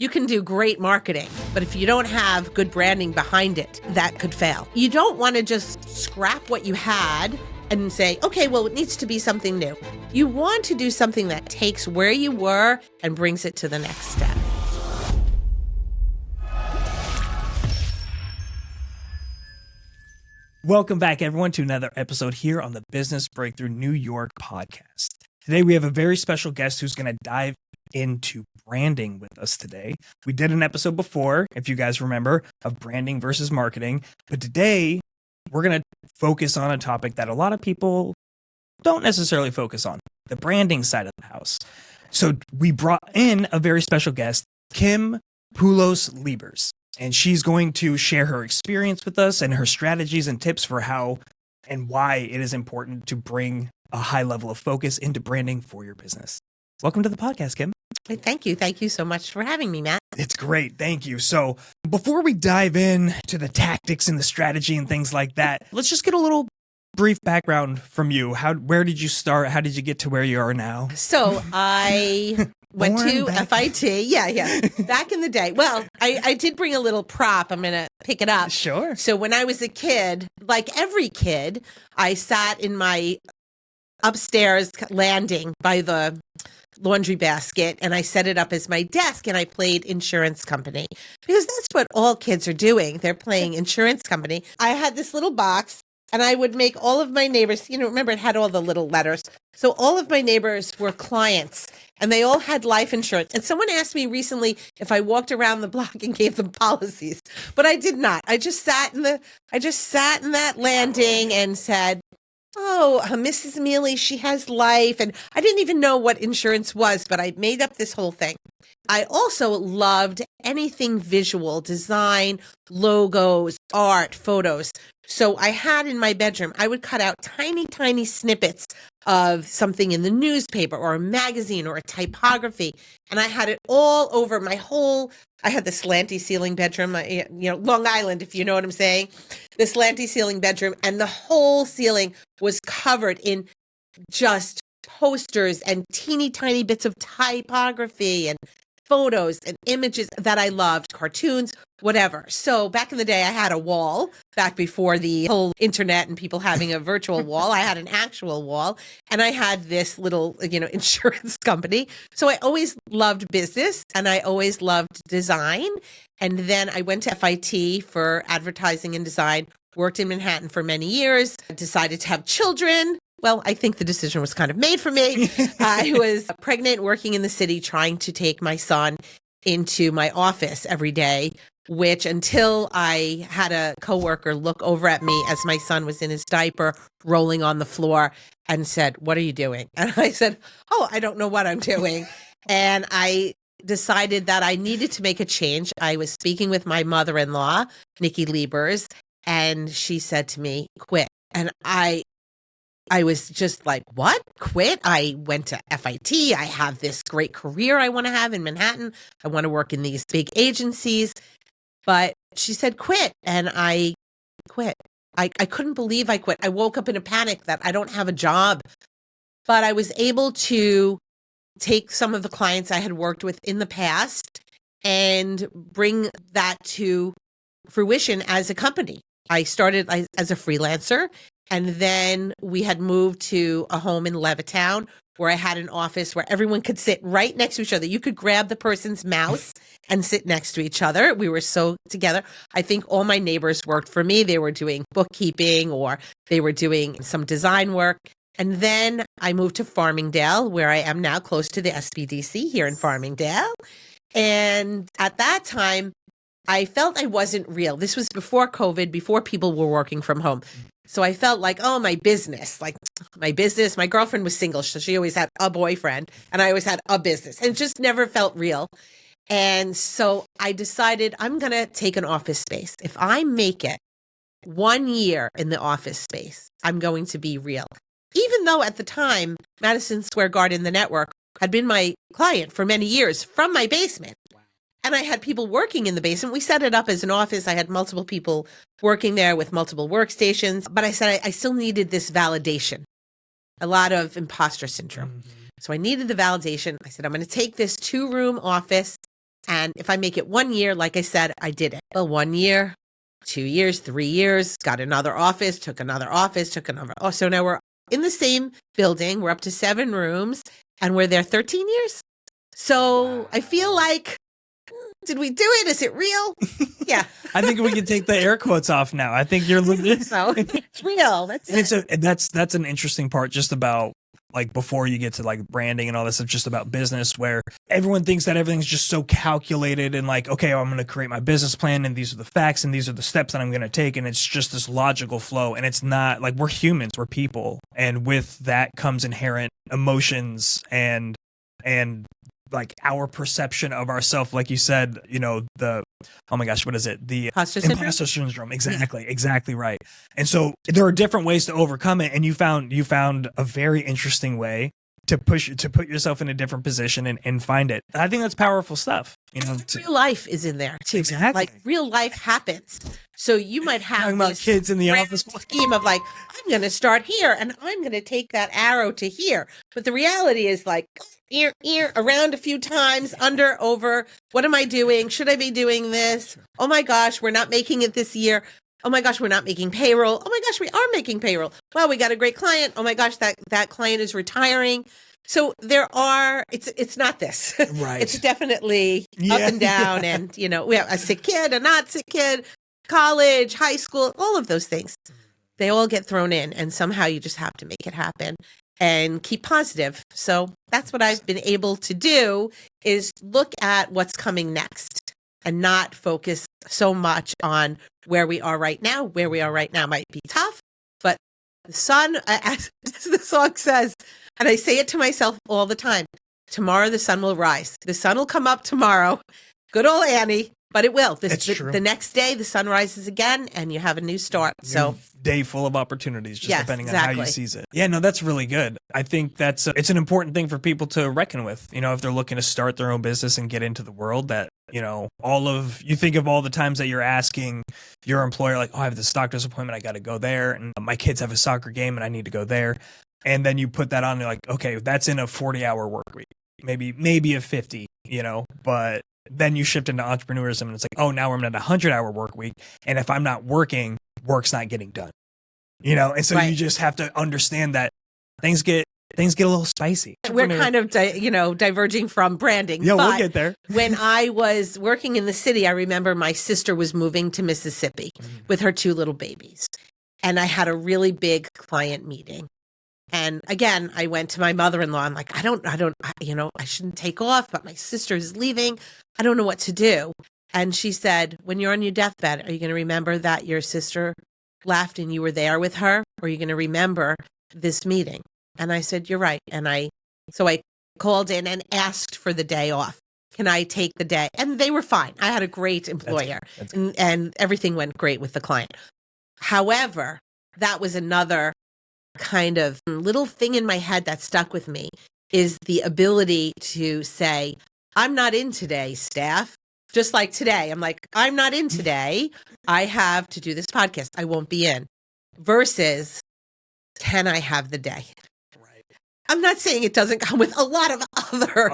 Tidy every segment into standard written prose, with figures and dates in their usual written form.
You can do great marketing, but if you don't have good branding behind it, that could fail. You don't want to just scrap what you had and say, okay, well, it needs to be something new. You want to do something that takes where you were and brings it to the next step. Welcome back, everyone, to another episode here on the Business Breakthrough New York podcast. Today, we have a very special guest who's going to dive into branding with us today. We did an episode before, if you guys remember, of branding versus marketing. But today, we're going to focus on a topic that a lot of people don't necessarily focus on, the branding side of the house. So we brought in a very special guest, Kim Poulos Lieberz. And she's going to share her experience with us and her strategies and tips for how and why it is important to bring a high level of focus into branding for your business. Welcome to the podcast, Kim. Thank you. Thank you so much for having me, Matt. It's great. Thank you. So before we dive in to the tactics and the strategy and things like that, let's just get a little brief background from you. Where did you start? How did you get to where you are now? So I went to FIT. Yeah. Back in the day. Well, I did bring a little prop. I'm going to pick it up. Sure. So when I was a kid, like every kid, I sat in my upstairs landing by the laundry basket and I set it up as my desk and I played insurance company because that's what all kids are doing. They're playing insurance company. I had this little box and I would make all of my neighbors, remember it had all the little letters. So all of my neighbors were clients and they all had life insurance. And someone asked me recently if I walked around the block and gave them policies, but I did not. I just sat in that landing and said, oh, Mrs. Mealy, she has life. And I didn't even know what insurance was, but I made up this whole thing. I also loved anything visual, design, logos, art, photos. So I had in my bedroom, I would cut out tiny, tiny snippets of something in the newspaper or a magazine or a typography. And I had it all over I had the slanty ceiling bedroom, Long Island, if you know what I'm saying, the slanty ceiling bedroom. And the whole ceiling was covered in just posters and teeny tiny bits of typography and photos and images that I loved, cartoons, whatever. So back in the day, I had a wall back before the whole internet and people having a virtual wall. I had an actual wall and I had this little, insurance company. So I always loved business and I always loved design. And then I went to FIT for advertising and design, worked in Manhattan for many years, decided to have children. Well, I think the decision was kind of made for me. I was pregnant, working in the city, trying to take my son into my office every day, which until I had a coworker look over at me as my son was in his diaper, rolling on the floor and said, "What are you doing?" And I said, "Oh, I don't know what I'm doing." And I decided that I needed to make a change. I was speaking with my mother-in-law, Nikki Lieberz, and she said to me, "Quit." And I was just like, what? Quit? I went to FIT. I have this great career I want to have in Manhattan. I want to work in these big agencies. But she said, quit. And I quit. I couldn't believe I quit. I woke up in a panic that I don't have a job. But I was able to take some of the clients I had worked with in the past and bring that to fruition as a company. I started as a freelancer. And then we had moved to a home in Levittown where I had an office where everyone could sit right next to each other. You could grab the person's mouse and sit next to each other. We were so together. I think all my neighbors worked for me. They were doing bookkeeping or they were doing some design work. And then I moved to Farmingdale, where I am now, close to the SBDC here in Farmingdale. And at that time, I felt I wasn't real. This was before COVID, before people were working from home. So I felt like, my business, my girlfriend was single. So she always had a boyfriend and I always had a business and it just never felt real. And so I decided I'm going to take an office space. If I make it 1 year in the office space, I'm going to be real. Even though at the time, Madison Square Garden, the network, had been my client for many years from my basement. And I had people working in the basement. We set it up as an office. I had multiple people working there with multiple workstations. But I said I still needed this validation, a lot of imposter syndrome. So I needed the validation. I said, I'm going to take this 2-room office And if I make it 1 year, like I said, I did it. Well, 1 year, 2 years, 3 years, got another office, took another office, took another. Oh, so now we're in the same building. We're up to 7 rooms and we're there 13 years. So I feel like, did we do it? Is it real? Yeah. I think we can take the air quotes off now. I think you're So it's real. That's it. and that's an interesting part just about like before you get to like branding and all this stuff, just about business, where everyone thinks that everything's just so calculated and like, okay, I'm going to create my business plan and these are the facts and these are the steps that I'm going to take. And it's just this logical flow. And it's not like, we're humans, we're people. And with that comes inherent emotions and like our perception of ourselves, like you said, you know, oh my gosh, what is it? The imposter syndrome. Exactly right. And so there are different ways to overcome it. And you found a very interesting way to put yourself in a different position and find it. I think that's powerful stuff. You know, real life is in there too. Exactly. Like real life happens. So you might have talking about kids in the office scheme of like, I'm going to start here and I'm going to take that arrow to here. But the reality is like around a few times, under, over. What am I doing? Should I be doing this? Oh my gosh, we're not making it this year. Oh my gosh, we're not making payroll. Oh my gosh, we are making payroll. Well, we got a great client. Oh my gosh, that client is retiring. So it's not this. Right. It's definitely up and down. And, you know, we have a sick kid, a not sick kid, college, high school, all of those things. They all get thrown in and somehow you just have to make it happen and keep positive. So that's what I've been able to do, is look at what's coming next and not focus so much on where we are right now. Where we are right now might be tough, but the sun, as the song says, and I say it to myself all the time, tomorrow the sun will rise. The sun will come up tomorrow. Good old Annie. But it will. The next day, the sun rises again, and you have a new start. So day full of opportunities, just depending on how you seize it. Yeah, no, that's really good. I think it's an important thing for people to reckon with. You know, if they're looking to start their own business and get into the world, that, you know, you think of all the times that you're asking your employer, like, oh, I have this doctor's appointment, I got to go there, and my kids have a soccer game, and I need to go there. And then you put that on, and you're like, okay, that's in a 40-hour work week, maybe a 50, you know, but then you shift into entrepreneurism and it's like, oh, now I'm at a 100-hour work week. And if I'm not working, work's not getting done, you know? And so you just have to understand that things get a little spicy. We're kind of, diverging from branding. Yeah, we'll get there. When I was working in the city, I remember my sister was moving to Mississippi with her 2 little babies. And I had a really big client meeting. And again, I went to my mother-in-law. I'm like, I shouldn't take off, but my sister is leaving. I don't know what to do. And she said, when you're on your deathbed, are you going to remember that your sister left and you were there with her? Or are you going to remember this meeting? And I said, you're right. And so I called in and asked for the day off. Can I take the day? And they were fine. I had a great employer. That's good. And everything went great with the client. However, that was another kind of little thing in my head that stuck with me, is the ability to say, I'm not in today, staff. Just like today, I'm like, I'm not in today. I have to do this podcast. I won't be in. Versus, can I have the day? Right. I'm not saying it doesn't come with a lot of other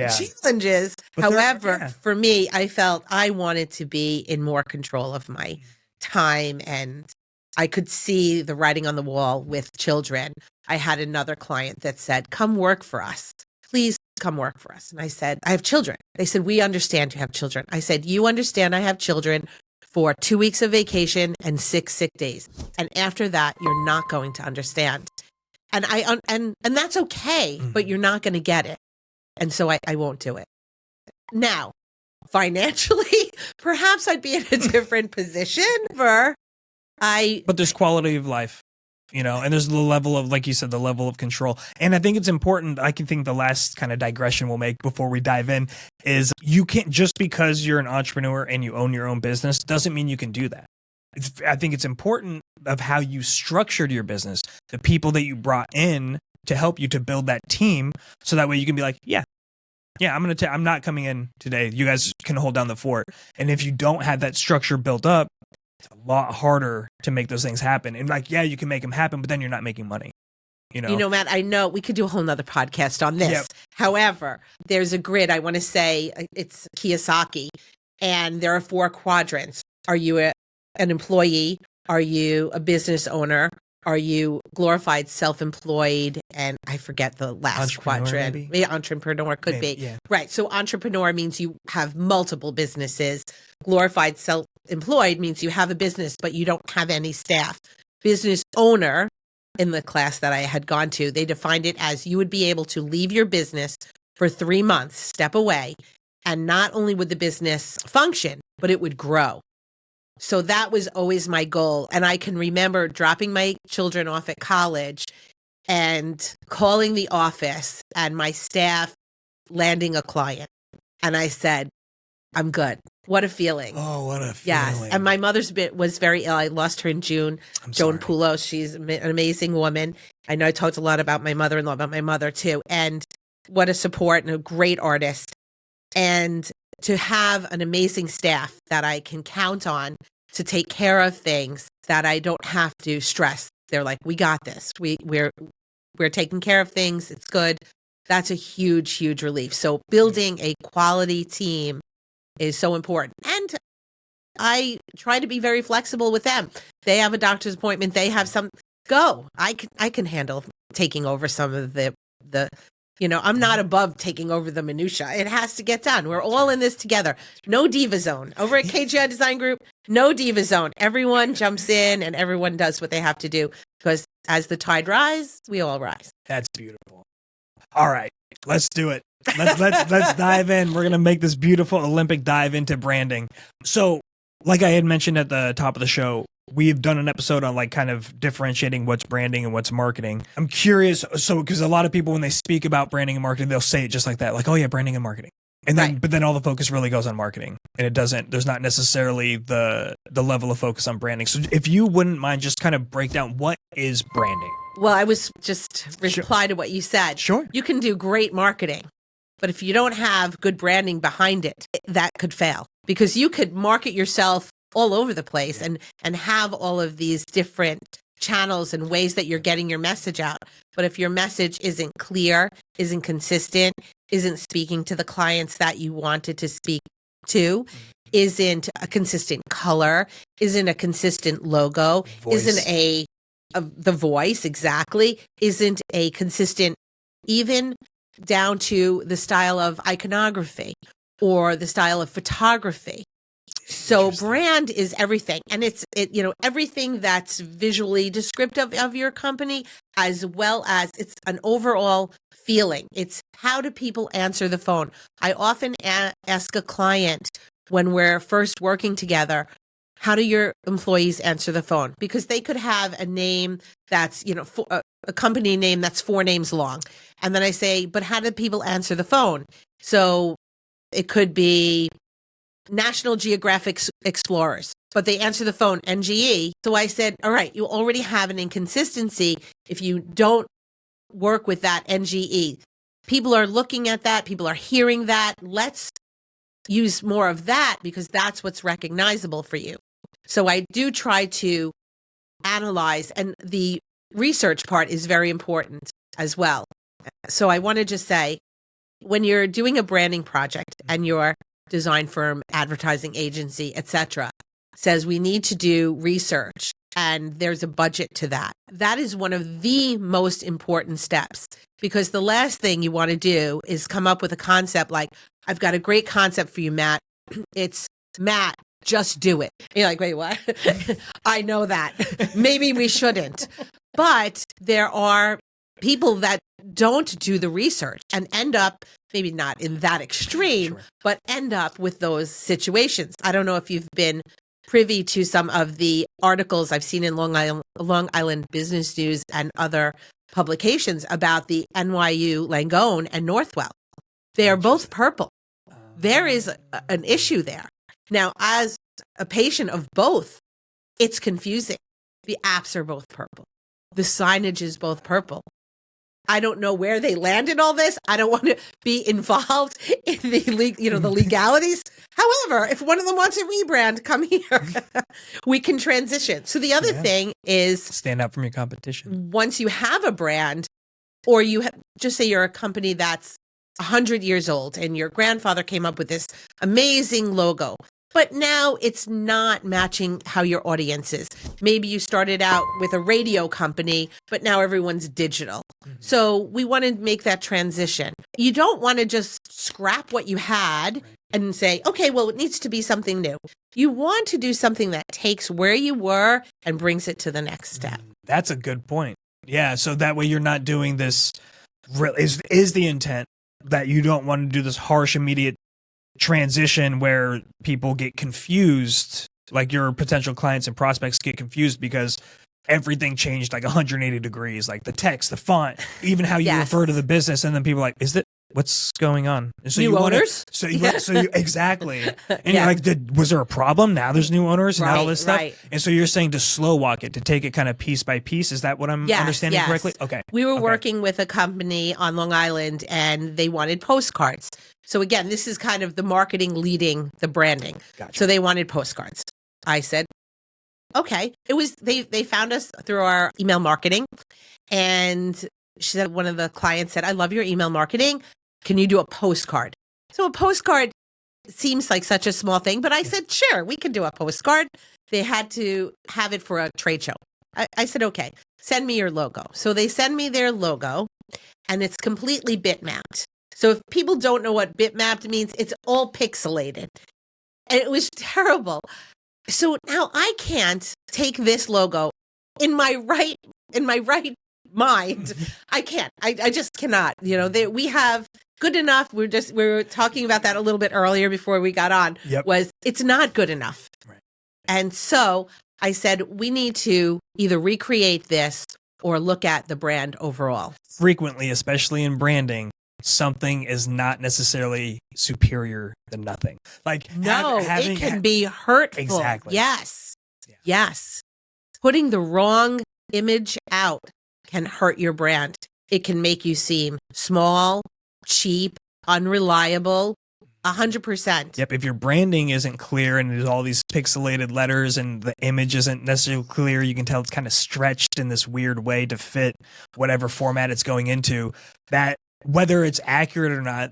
challenges. But however, for me, I felt I wanted to be in more control of my time, and I could see the writing on the wall with children. I had another client that said, come work for us. Please come work for us. And I said, I have children. They said, we understand you have children. I said, you understand I have children for 2 weeks of vacation and 6 sick days. And after that, you're not going to understand. And and that's okay, but you're not going to get it. And so I won't do it. Now, financially, perhaps I'd be in a different position but there's quality of life, you know, and there's the level of, like you said, the level of control. And I think it's important. I can think the last kind of digression we'll make before we dive in is, you can't, just because you're an entrepreneur and you own your own business doesn't mean you can do that. I think it's important of how you structured your business, the people that you brought in to help you to build that team. So that way you can be like, I'm not coming in today. You guys can hold down the fort. And if you don't have that structure built up, it's a lot harder to make those things happen. And like, you can make them happen, but then you're not making money. you know? You know, Matt, I know we could do a whole nother podcast on this. Yep. However, there's a grid. I want to say it's Kiyosaki, and there are 4 quadrants. Are you an employee? Are you a business owner? Are you glorified self-employed? And I forget the last quadrant. Maybe? Yeah, entrepreneur could Maybe, be. yeah. Right. So entrepreneur means you have multiple businesses. Glorified self-employed means you have a business, but you don't have any staff. Business owner, in the class that I had gone to, they defined it as you would be able to leave your business for 3 months, step away, and not only would the business function, but it would grow. So that was always my goal. And I can remember dropping my children off at college and calling the office and my staff landing a client. And I said, I'm good. What a feeling. Oh, what a feeling. Yes. And my mother's was very ill. I lost her in June. Joan Poulos. She's an amazing woman. I know I talked a lot about my mother-in-law, about my mother too. And what a support and a great artist. And to have an amazing staff that I can count on to take care of things that I don't have to stress. They're like, we got this. We're taking care of things. It's good. That's a huge, huge relief. So building a quality team is so important. And I try to be very flexible with them. They have a doctor's appointment. They have I can handle taking over some of the I'm not above taking over the minutia. It has to get done. We're all in this together. No diva zone. Over at KGI Design Group, no diva zone. Everyone jumps in and everyone does what they have to do, because as the tide rises, we all rise. That's beautiful. All right, let's do it. Let's dive in. We're going to make this beautiful Olympic dive into branding. So, like I had mentioned at the top of the show, we've done an episode on like kind of differentiating what's branding and what's marketing. I'm curious. So, because a lot of people, when they speak about branding and marketing, they'll say it just like that, like, oh yeah, branding and marketing. And then, Right. But then all the focus really goes on marketing, and there's not necessarily the level of focus on branding. So if you wouldn't mind just kind of break down what is branding. Well, I was just reply to what you said. Sure. You can do great marketing, but if you don't have good branding behind it, that could fail, because you could market yourself all over the place and have all of these different channels and ways that you're getting your message out. But if your message isn't clear, isn't consistent, isn't speaking to the clients that you wanted to speak to, isn't a consistent color, isn't a consistent logo, Voice. isn't the voice, exactly, isn't a consistent, even down to the style of iconography or the style of photography. So brand is everything. And it's everything that's visually descriptive of your company, as well as it's an overall feeling. It's how do people answer the phone? I often ask a client when we're first working together, how do your employees answer the phone? Because they could have a name that's, a company name that's 4 names long. And then I say, but how do people answer the phone? So it could be National Geographic Explorers, but they answer the phone NGE. So I said, all right, you already have an inconsistency if you don't work with that NGE. People are looking at that. People are hearing that. Let's use more of that, because that's what's recognizable for you. So I do try to analyze, and the research part is very important as well. So I want to just say, when you're doing a branding project and your design firm, advertising agency, etc., says we need to do research and there's a budget to that, that is one of the most important steps, because the last thing you want to do is come up with a concept like, I've got a great concept for you, Matt. It's Matt, just do it. You're like, wait, what? I know that. Maybe we shouldn't. But there are people that don't do the research and end up, maybe not in that extreme, Sure. but end up with those situations. I don't know if you've been privy to some of the articles I've seen in Long Island Business News and other publications about the NYU Langone and Northwell. They are both purple. There is an issue there. Now, as a patient of both, it's confusing. The apps are both purple. The signage is both purple. I don't know where they landed all this. I don't want to be involved in the the legalities. However, if one of them wants a rebrand, come here. We can transition. So the other thing is stand out from your competition. Once you have a brand, or just say you're a company that's 100 years old and your grandfather came up with this amazing logo, but now it's not matching how your audience is. Maybe you started out with a radio company, but now everyone's digital. So we want to make that transition. You don't want to just scrap what you had and say, okay, well, it needs to be something new. You want to do something that takes where you were and brings it to the next step. That's a good point. Yeah, so that way you're not doing this, is the intent that you don't want to do this harsh, immediate transition where people get confused, like your potential clients and prospects get confused because everything changed like 180 degrees, like the text, the font, even how you refer to the business. And then people are like, what's going on? And so new owners? Exactly. And you're like, was there a problem? Now there's new owners and all this stuff. Right. And so you're saying to slow walk it, to take it kind of piece by piece. Is that what I'm understanding correctly? Okay. We were working with a company on Long Island and they wanted postcards. So again, this is kind of the marketing leading the branding. Gotcha. So they wanted postcards. I said, okay. They found us through our email marketing. And she said, one of the clients said, I love your email marketing. Can you do a postcard? So a postcard seems like such a small thing, but I said, sure, we can do a postcard. They had to have it for a trade show. I said, okay, send me your logo. So they send me their logo and it's completely bitmapped. So if people don't know what bitmapped means, it's all pixelated. And it was terrible. So now I can't take this logo in my right mind. I can't. I just cannot. We have good enough. We were talking about that a little bit earlier before we got on. Was it's not good enough. Right. And so I said we need to either recreate this or look at the brand overall. Frequently, especially in branding, something is not necessarily superior than nothing. Like it can be hurtful. Exactly. Yes. Yeah. Yes. Putting the wrong image out can hurt your brand. It can make you seem small, cheap, unreliable, 100%. Yep. If your branding isn't clear and there's all these pixelated letters and the image isn't necessarily clear, you can tell it's kind of stretched in this weird way to fit whatever format it's going into. That whether it's accurate or not,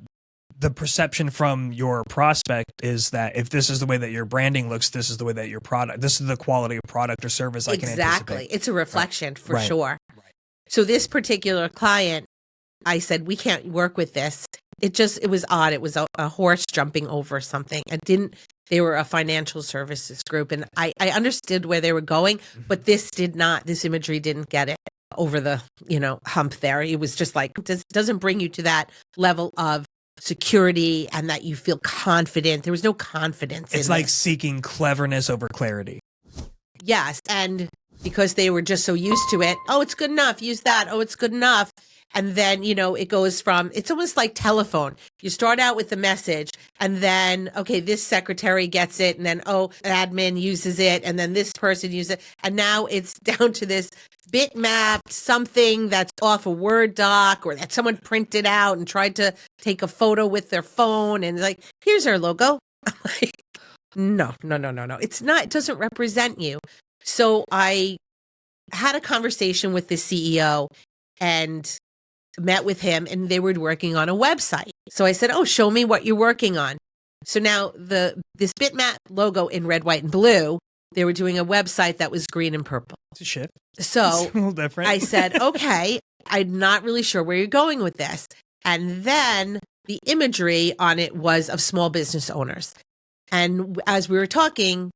the perception from your prospect is that if this is the way that your branding looks, this is the way that your product, this is the quality of product or service I can anticipate. It's a reflection for sure. Right. So this particular client, I said, we can't work with this. It was odd. It was a horse jumping over something. They were a financial services group and I understood where they were going, but this imagery didn't get it over the, hump there. It was just like, doesn't bring you to that level of security and that you feel confident. There was no confidence. It's like seeking cleverness over clarity. Yes. And because they were just so used to it, oh, it's good enough. Use that. Oh, it's good enough. And then, it goes from, it's almost like telephone. You start out with the message and then, okay, this secretary gets it. And then, admin uses it. And then this person uses it. And now it's down to this bitmapped something that's off a Word doc or that someone printed out and tried to take a photo with their phone. And like, here's our logo. I'm like, no. It's not, it doesn't represent you. So I had a conversation with the CEO and met with him and they were working on a website. So I said, show me what you're working on. So now this bitmap logo in red, white, and blue, they were doing a website that was green and purple. It's a shift. So it's a little different. I said, okay, I'm not really sure where you're going with this. And then the imagery on it was of small business owners. And as we were talking,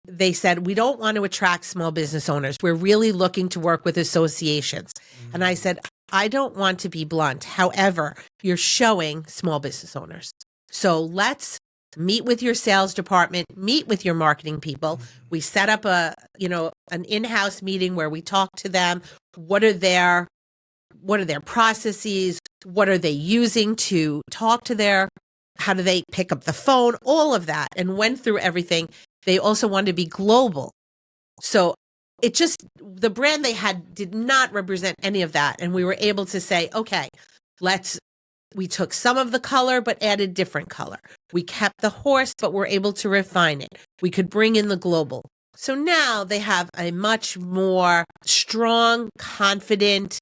they said, we don't want to attract small business owners. We're really looking to work with associations. And I said, I don't want to be blunt. However, you're showing small business owners. So let's meet with your sales department, meet with your marketing people. We set up an in-house meeting where we talk to them. What are their processes? What are they using to talk to how do they pick up the phone? All of that, and went through everything. They also wanted to be global. So the brand they had did not represent any of that. And we were able to say, okay, we took some of the color, but added different color. We kept the horse, but we're able to refine it. We could bring in the global. So now they have a much more strong, confident,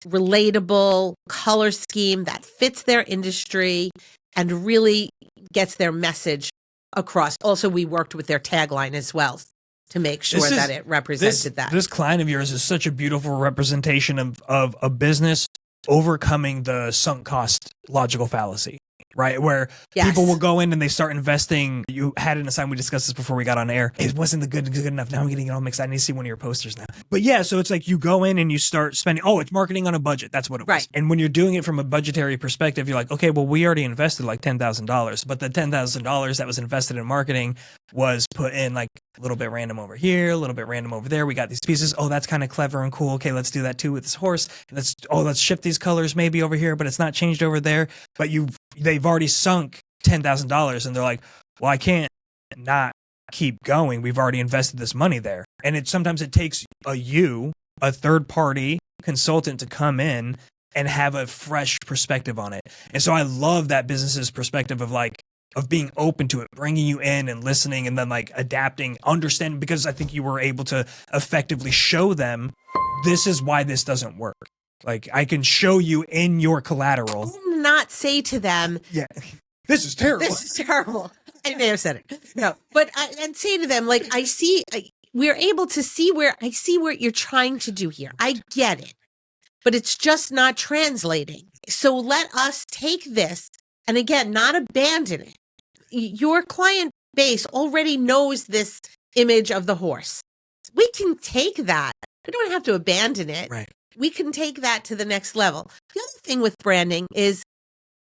relatable color scheme that fits their industry and really gets their message across. Also, we worked with their tagline as well to make sure that it represented that. This client of yours is such a beautiful representation of a business overcoming the sunk cost logical fallacy, right? Where people will go in and they start investing. You had an assignment, we discussed this before we got on air. It wasn't good enough. Now I'm getting all mixed. I need to see one of your posters now. But yeah, so it's like you go in and you start spending, it's marketing on a budget. That's what it was. Right. And when you're doing it from a budgetary perspective, you're like, okay, well, we already invested like $10,000, but the $10,000 that was invested in marketing was put in like a little bit random over here, a little bit random over there. We got these pieces. Oh, that's kind of clever and cool. Okay, let's do that too with this horse. Let's shift these colors maybe over here, but it's not changed over there. But they've already sunk $10,000 and they're like, well, I can't not keep going. We've already invested this money there. And sometimes it takes a third party consultant to come in and have a fresh perspective on it. And so I love that business's perspective of being open to it, bringing you in and listening and then like adapting, understanding, because I think you were able to effectively show them this is why this doesn't work. Like I can show you in your collateral. Not say to them, yeah, this is terrible. This is terrible. I may have said it. No, but and say to them, like, we're able to see where you're trying to do here. I get it, but it's just not translating. So let us take this and again, not abandon it. Your client base already knows this image of the horse. We can take that. We don't have to abandon it. Right. We can take that to the next level. The other thing with branding is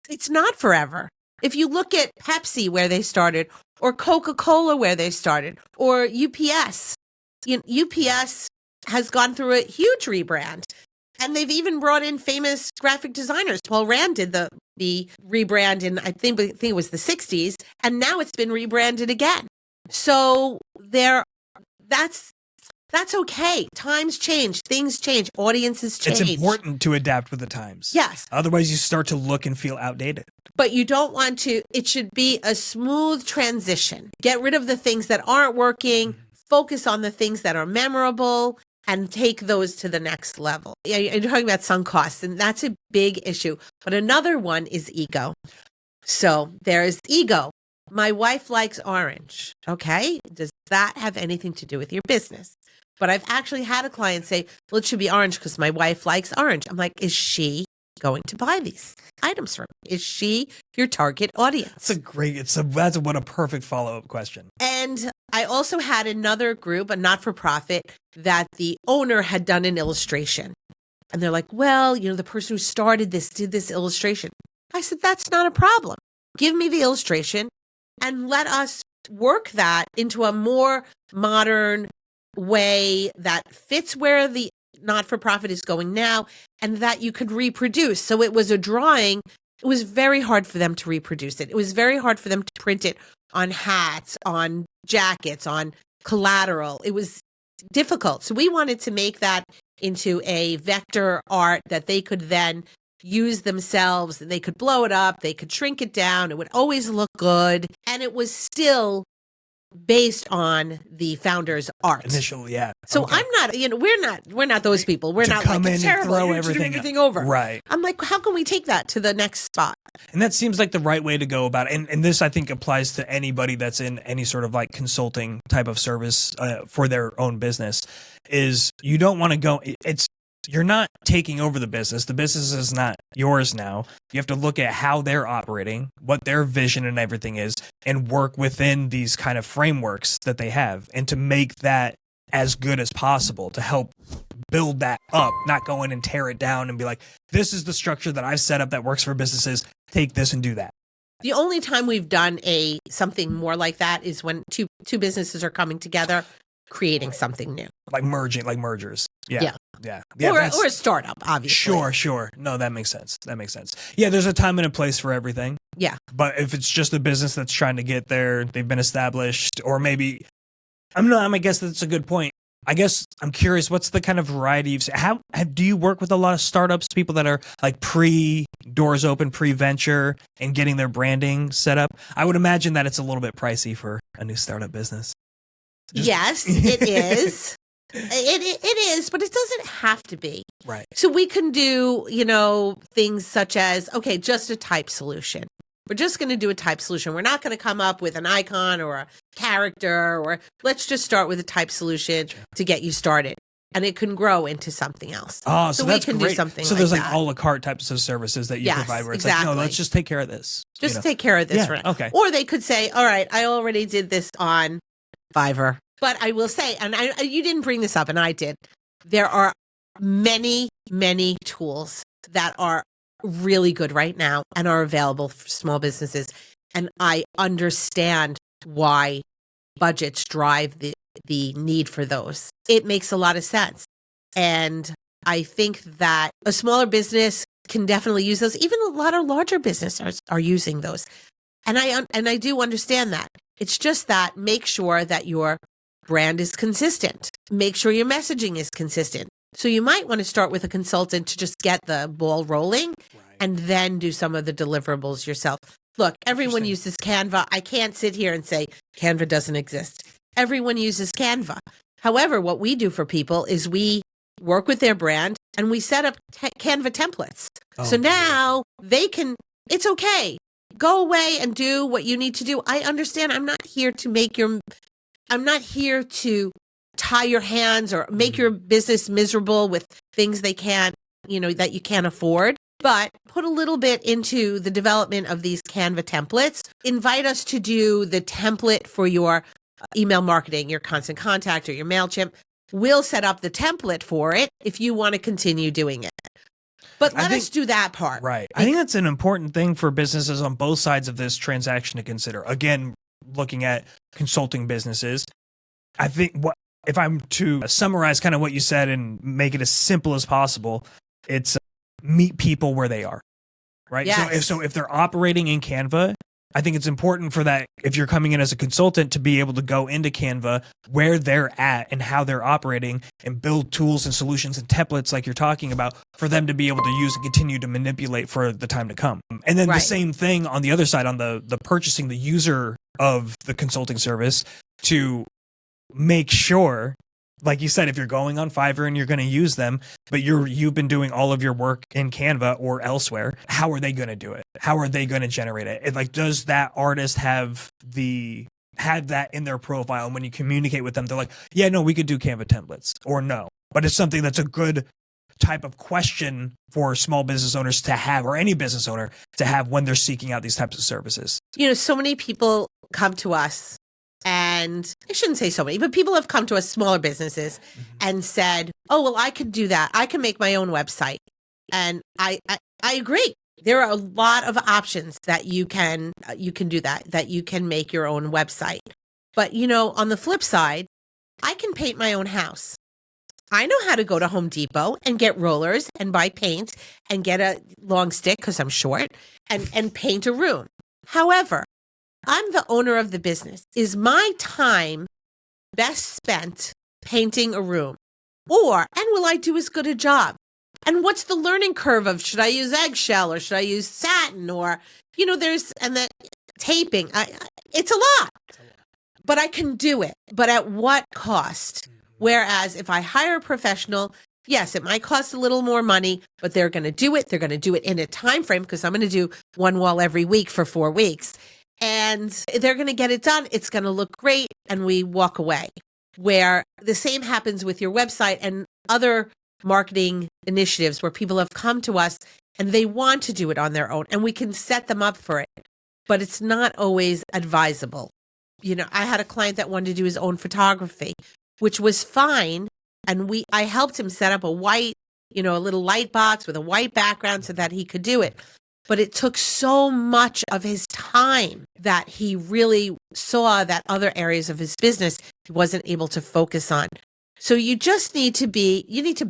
it's not forever. If you look at Pepsi, where they started, or Coca-Cola, where they started, or UPS, UPS has gone through a huge rebrand. And they've even brought in famous graphic designers. Paul Rand did the rebrand in, I think it was the 60s, and now it's been rebranded again. So that's okay. Times change, things change, audiences change. It's important to adapt with the times. Yes. Otherwise, you start to look and feel outdated. But you don't want to, it should be a smooth transition. Get rid of the things that aren't working, focus on the things that are memorable, and take those to the next level. You're talking about sunk costs, and that's a big issue. But another one is ego. So there's ego. My wife likes orange. Okay. Does that have anything to do with your business? But I've actually had a client say, well, it should be orange because my wife likes orange. I'm like, is she going to buy these items from me? Is she your target audience? That's what a perfect follow-up question. And I also had another group, a not-for-profit, that the owner had done an illustration. And they're like, well, the person who started this did this illustration. I said, that's not a problem. Give me the illustration and let us work that into a more modern way that fits where the not-for-profit is going now and that you could reproduce. So it was a drawing. It was very hard for them to reproduce it. It was very hard for them to print it on hats, on jackets, on collateral. It was difficult. So we wanted to make that into a vector art that they could then use themselves. They could blow it up. They could shrink it down. It would always look good. And it was still based on the founder's art. Initially, yeah. So okay. I'm not, we're not those people. We're not come like, in it's and terrible. throw You're everything doing everything over. Right. I'm like, how can we take that to the next spot? And that seems like the right way to go about it. And this, I think, applies to anybody that's in any sort of like consulting type of service for their own business, is you don't want to go, you're not taking over the business. The business is not yours now. You have to look at how they're operating, what their vision and everything is, and work within these kind of frameworks that they have, and to make that as good as possible to help build that up, not go in and tear it down and be like, this is the structure that I've set up that works for businesses. Take this and do that. The only time we've done something more like that is when two businesses are coming together, creating something new. Like mergers. Yeah. Or a startup, obviously. Sure. No, that makes sense. Yeah, there's a time and a place for everything. Yeah. But if it's just a business that's trying to get there, they've been established, or maybe, I guess that's a good point. I guess I'm curious, what's the kind of variety you've seen? Do you work with a lot of startups, people that are like doors open, pre-venture and getting their branding set up? I would imagine that it's a little bit pricey for a new startup business. Yes, it is. It is, but it doesn't have to be. Right. So we can do, things such as, okay, just a type solution. We're just going to do a type solution. We're not going to come up with an icon or a character, or let's just start with a type solution to get you started. And it can grow into something else. Oh, so that's we can great. do something so there's like like that. a la carte types of services that you provide where it's like, no, let's just take care of this. Just take care of this. Yeah, okay. Or they could say, all right, I already did this on Fiverr. But I will say, and you didn't bring this up, and I did, there are many, many tools that are really good right now and are available for small businesses. And I understand why budgets drive the need for those. It makes a lot of sense. And I think that a smaller business can definitely use those. Even a lot of larger businesses are using those. And I do understand that. It's just that make sure that your brand is consistent. Make sure your messaging is consistent. So you might want to start with a consultant to just get the ball rolling and then do some of the deliverables yourself. Look, everyone uses Canva. I can't sit here and say Canva doesn't exist. Everyone uses Canva. However, what we do for people is we work with their brand and we set up Canva templates. So now they can, it's okay. Go away and do what you need to do. I understand. I'm not here to tie your hands or make your business miserable with things they can't, that you can't afford. But put a little bit into the development of these Canva templates. Invite us to do the template for your email marketing, your Constant Contact or your MailChimp. We'll set up the template for it if you want to continue doing it. But let us do that part. Right. I think that's an important thing for businesses on both sides of this transaction to consider. Again, looking at consulting businesses, I think if I'm to summarize kind of what you said and make it as simple as possible, it's meet people where they are, right? Yes. So if they're operating in Canva, I think it's important for that, if you're coming in as a consultant, to be able to go into Canva where they're at and how they're operating and build tools and solutions and templates like you're talking about for them to be able to use and continue to manipulate for the time to come. And then the same thing on the other side, on the purchasing, the user of the consulting service, to make sure, like you said, if you're going on Fiverr and you're going to use them, but you've been doing all of your work in Canva or elsewhere, how are they going to do it? How are they going to generate it? And like, does that artist have that in their profile? And when you communicate with them, they're like, yeah, no, we could do Canva templates, or no. But it's something that's a good type of question for small business owners to have, or any business owner to have when they're seeking out these types of services. So many people come to us, and I shouldn't say so many, but people have come to us, smaller businesses, and said, oh, well, I could do that. I can make my own website. And I agree. There are a lot of options that you can do that you can make your own website. But, on the flip side, I can paint my own house. I know how to go to Home Depot and get rollers and buy paint and get a long stick, because I'm short, and paint a room. However, I'm the owner of the business. Is my time best spent painting a room? And will I do as good a job? And what's the learning curve of, should I use eggshell or should I use satin, or, and the taping? It's a lot, but I can do it. But at what cost? Whereas if I hire a professional, yes, it might cost a little more money, but they're going to do it. They're going to do it in a time frame, because I'm going to do one wall every week for 4 weeks. And they're going to get it done. It's going to look great. And we walk away. Where the same happens with your website and other marketing initiatives, where people have come to us and they want to do it on their own, and we can set them up for it. But it's not always advisable. I had a client that wanted to do his own photography, which was fine. And I helped him set up a white, a little light box with a white background so that he could do it. But it took so much of his time that he really saw that other areas of his business he wasn't able to focus on. So you just need to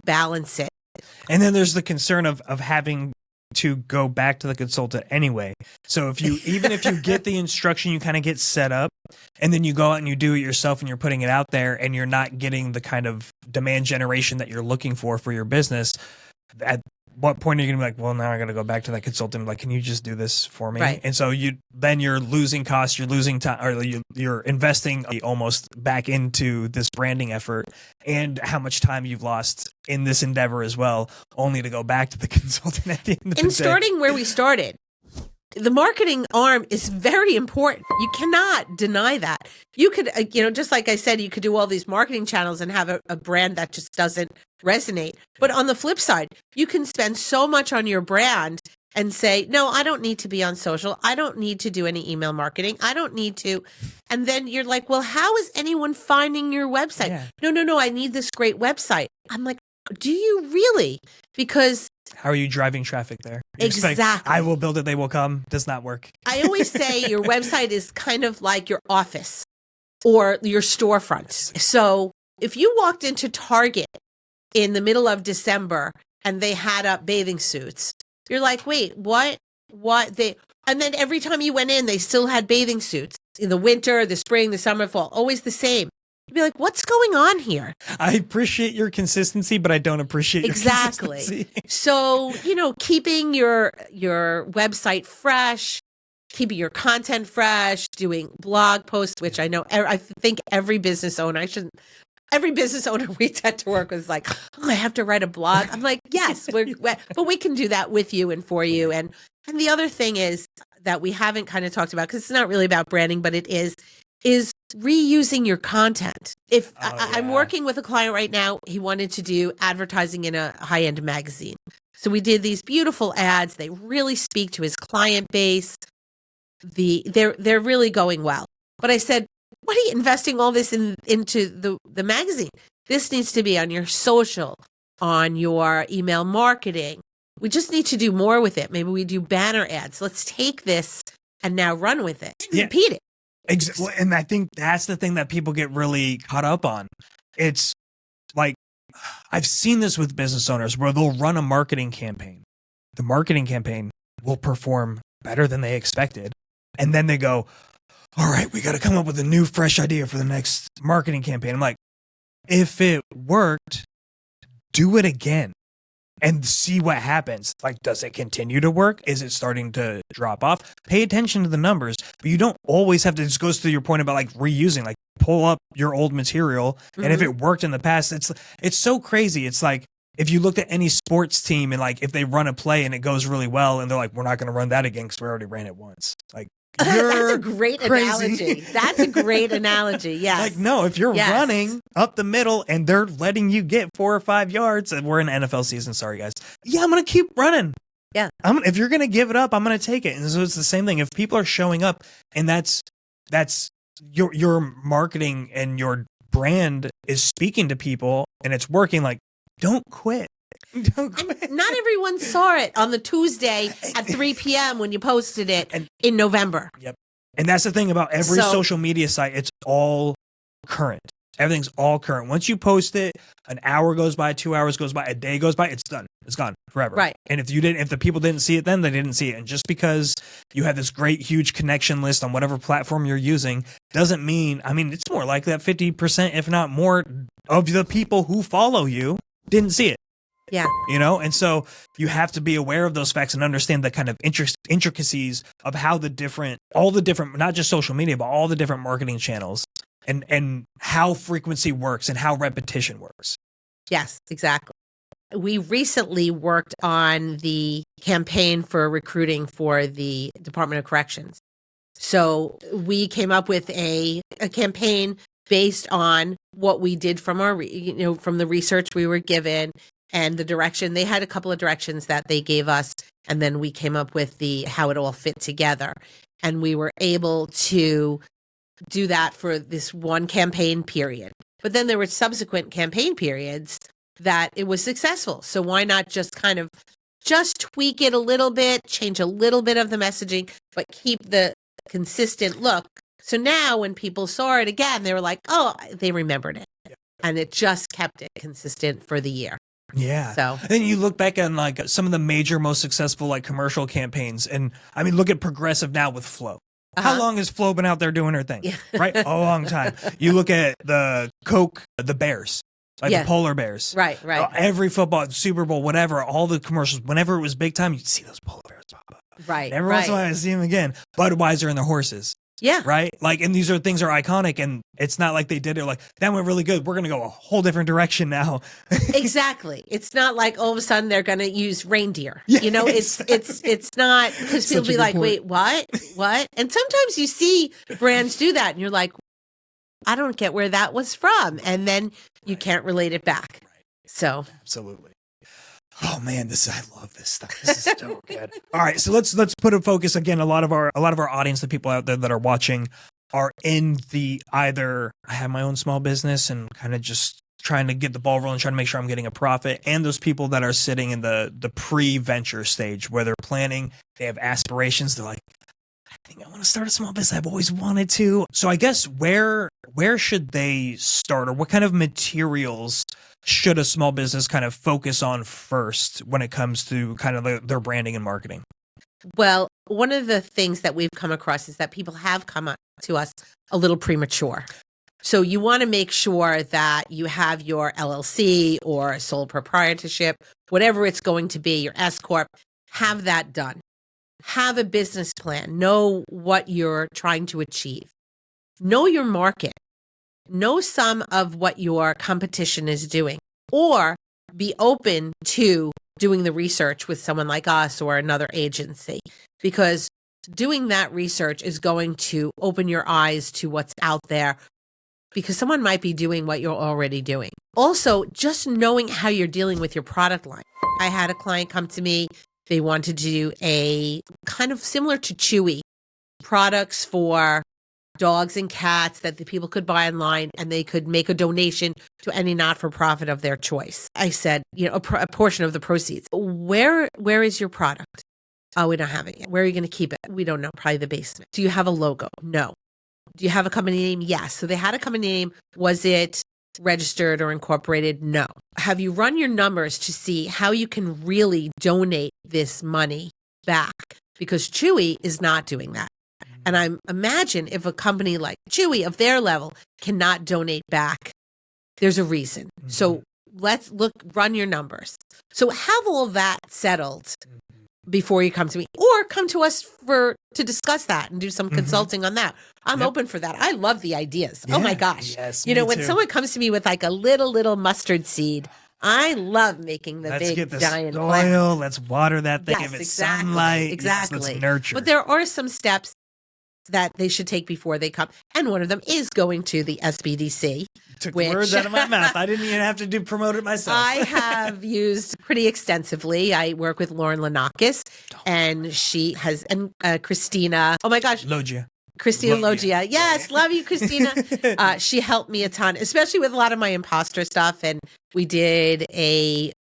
balance it. And then there's the concern of having to go back to the consultant anyway. So even if you get the instruction, you kind of get set up, and then you go out and you do it yourself and you're putting it out there and you're not getting the kind of demand generation that you're looking for your business. At what point are you going to be like, well, now I got to go back to that consultant. Like, can you just do this for me? Right. And so you're losing costs, you're losing time, or you're investing almost back into this branding effort, and how much time you've lost in this endeavor as well, only to go back to the consultant at the end of the day. And starting where we started, the marketing arm is very important. You cannot deny that. You could, just like I said, you could do all these marketing channels and have a brand that just doesn't resonate. But on the flip side, you can spend so much on your brand and say, no, I don't need to be on social. I don't need to do any email marketing. I don't need to. And then you're like, well, how is anyone finding your website? Yeah. No, I need this great website. I'm like, do you really? Because how are you driving traffic there? You're exactly. Like, I will build it, they will come. Does not work. I always say your website is kind of like your office or your storefront. So if you walked into Target in the middle of December and they had up bathing suits, you're like, wait, what? And then every time you went in, they still had bathing suits in the winter, the spring, the summer, fall, always the same. You'd be like, what's going on here? I appreciate your consistency, but I don't appreciate your consistency. So, keeping your website fresh, keeping your content fresh, doing blog posts, which I know, I think every business owner we tend to work with is like, oh, I have to write a blog. I'm like, yes, but we can do that with you and for you. And the other thing is that we haven't kind of talked about, because it's not really about branding, but it is reusing your content. I'm working with a client right now, he wanted to do advertising in a high-end magazine. So we did these beautiful ads. They really speak to his client base. They're really going well. But I said, what are you investing all this into the magazine? This needs to be on your social, on your email marketing. We just need to do more with it. Maybe we do banner ads. Let's take this and now run with it. Repeat it. Exactly. And I think that's the thing that people get really caught up on. It's like, I've seen this with business owners where they'll run a marketing campaign. The marketing campaign will perform better than they expected. And then they go, all right, we got to come up with a new, fresh idea for the next marketing campaign. I'm like, if it worked, do it again and see what happens. Like, does it continue to work? Is it starting to drop off? Pay attention to the numbers, but you don't always have to. This goes to your point about like reusing, like pull up your old material. Mm-hmm. And if it worked in the past, it's so crazy. It's like, if you looked at any sports team and like, if they run a play and it goes really well and they're like, we're not going to run that again because we already ran it once. Like, that's a great crazy. Analogy. That's a great analogy. Yes. Like, no, if you're running up the middle and they're letting you get 4 or 5 yards, and we're in NFL season, sorry guys. Yeah, I'm going to keep running. Yeah. If you're going to give it up, I'm going to take it. And so it's the same thing. If people are showing up and that's your marketing and your brand is speaking to people and it's working, like, don't quit. Don't quit. And not everyone saw it on the Tuesday at 3 p.m. when you posted it in November. Yep. And that's the thing about every social media site. It's all current. Everything's all current. Once you post it, an hour goes by, 2 hours goes by, a day goes by, it's done. It's gone forever. Right. And if the people didn't see it then, they didn't see it. And just because you have this great, huge connection list on whatever platform you're using doesn't mean, it's more likely that 50%, if not more, of the people who follow you didn't see it. Yeah. And so you have to be aware of those facts and understand the kind of intricacies of how all the different, not just social media, but all the different marketing channels and how frequency works and how repetition works. Yes, exactly. We recently worked on the campaign for recruiting for the Department of Corrections. So we came up with a campaign based on what we did from our, from the research we were given and the direction. They had a couple of directions that they gave us, and then we came up with how it all fit together. And we were able to do that for this one campaign period. But then there were subsequent campaign periods that it was successful. So why not just kind of just tweak it a little bit, change a little bit of the messaging, but keep the consistent look. So now when people saw it again, they were like, oh, they remembered it. And it just kept it consistent for the year. Yeah. So And you look back on like some of the major, most successful like commercial campaigns. And I mean, look at Progressive now with Flo. How long has Flo been out there doing her thing? Yeah. Right? A long time. You look at the Coke, the Bears, like the polar bears. Right. Every football, Super Bowl, whatever, all the commercials, whenever it was big time, you'd see those polar bears pop up. Right. And every once in a while, I see them again. Budweiser and their horses. Yeah. Right? Like, and these are things are iconic, and it's not like they did it like, that went really good. We're going to go a whole different direction now. Exactly. It's not like all of a sudden they're going to use reindeer. Yeah, you know, it's not, because people be like, wait, what? And sometimes you see brands do that and you're like, I don't get where that was from. And then you can't relate it back. So absolutely. Oh man, I love this stuff. This is so good. All right, so let's put a focus again. A lot of our audience, the people out there that are watching, are in the either I have my own small business and kind of just trying to get the ball rolling, trying to make sure I'm getting a profit, and those people that are sitting in the pre-venture stage where they're planning, they have aspirations. They're like, I think I want to start a small business. I've always wanted to. So I guess where should they start, or what kind of materials should a small business kind of focus on first when it comes to kind of their branding and marketing? Well, one of the things that we've come across is that people have come up to us a little premature. So you want to make sure that you have your LLC or sole proprietorship, whatever it's going to be, your S Corp, have that done. Have a business plan. Know what you're trying to achieve. Know your market. Know some of what your competition is doing, or be open to doing the research with someone like us or another agency, because doing that research is going to open your eyes to what's out there, because someone might be doing what you're already doing. Also, just knowing how you're dealing with your product line. I had a client come to me. They wanted to do a kind of similar to Chewy products for dogs and cats that the people could buy online, and they could make a donation to any not-for-profit of their choice. I said, a portion of the proceeds. Where is your product? Oh, we don't have it yet. Where are you going to keep it? We don't know. Probably the basement. Do you have a logo? No. Do you have a company name? Yes. So they had a company name. Was it registered or incorporated? No. Have you run your numbers to see how you can really donate this money back? Because Chewy is not doing that. And I imagine if a company like Chewy of their level cannot donate back, there's a reason. Mm-hmm. So let's run your numbers. So have all that settled before you come to me, or come to us to discuss that and do some consulting on that. I'm open for that. I love the ideas. Yeah. Oh my gosh. Yes, when someone comes to me with like a little mustard seed, I love making the giant soil. plant. Let's water that thing. Yes, Give it exactly. sunlight. Exactly. Yes, let's nurture. But there are some steps that they should take before they come. And one of them is going to the SBDC. Took words out of my mouth. I didn't even have to promote it myself. I have used pretty extensively. I work with Lauren Lanakis, and she has, and Christina, oh my gosh. Logia. Christina Logia. Yes, love you, Christina. She helped me a ton, especially with a lot of my imposter stuff. And we did a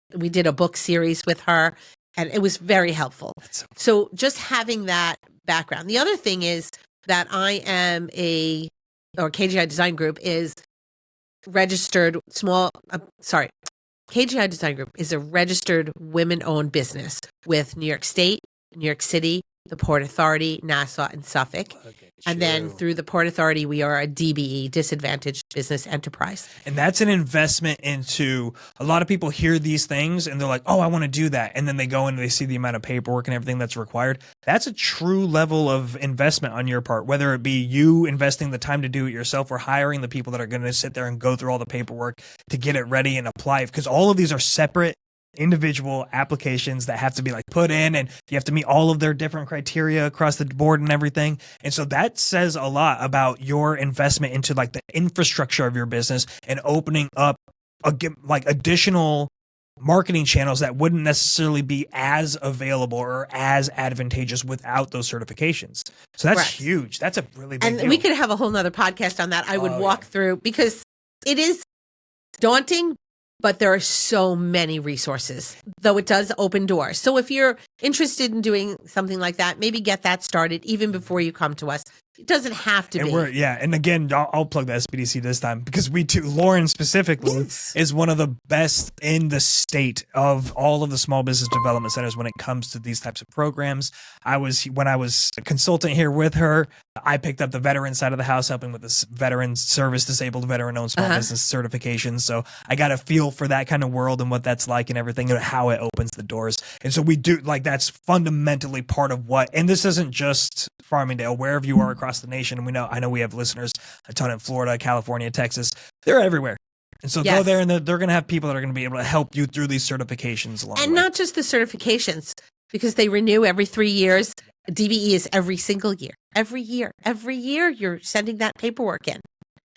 book series with her, and it was very helpful. So just having that background. The other thing is that I am KGI Design Group is registered KGI Design Group is a registered women-owned business with New York State, New York City, the Port Authority, Nassau, and Suffolk. And then through the Port Authority, we are a DBE, Disadvantaged Business Enterprise. And that's an investment into, a lot of people hear these things and they're like, oh, I want to do that. And then they go and they see the amount of paperwork and everything that's required. That's a true level of investment on your part, whether it be you investing the time to do it yourself or hiring the people that are going to sit there and go through all the paperwork to get it ready and apply it. Because all of these are separate individual applications that have to be like put in, and you have to meet all of their different criteria across the board and everything. And so that says a lot about your investment into like the infrastructure of your business and opening up like additional marketing channels that wouldn't necessarily be as available or as advantageous without those certifications. So that's huge. That's a really big deal. We could have a whole nother podcast on that. I would walk through, because it is daunting, but there are so many resources, though it does open doors. So if you're interested in doing something like that, maybe get that started even before you come to us. It doesn't have to And be. and again, I'll plug the SBDC this time because we too, Lauren specifically is one of the best in the state of all of the small business development centers when it comes to these types of programs. When I was a consultant here with her, I picked up the veteran side of the house, helping with this veteran service, disabled veteran-owned small business certification. So I got a feel for that kind of world and what that's like and everything and how it opens the doors. And so we do, like, that's fundamentally part of what, and this isn't just Farmingdale, wherever you are across the nation. And I know we have listeners a ton in Florida, California, Texas. They're everywhere. And so go there and they're going to have people that are going to be able to help you through these certifications along the way. And not just the certifications, because they renew every 3 years. DBE is every single year. Every year you're sending that paperwork in.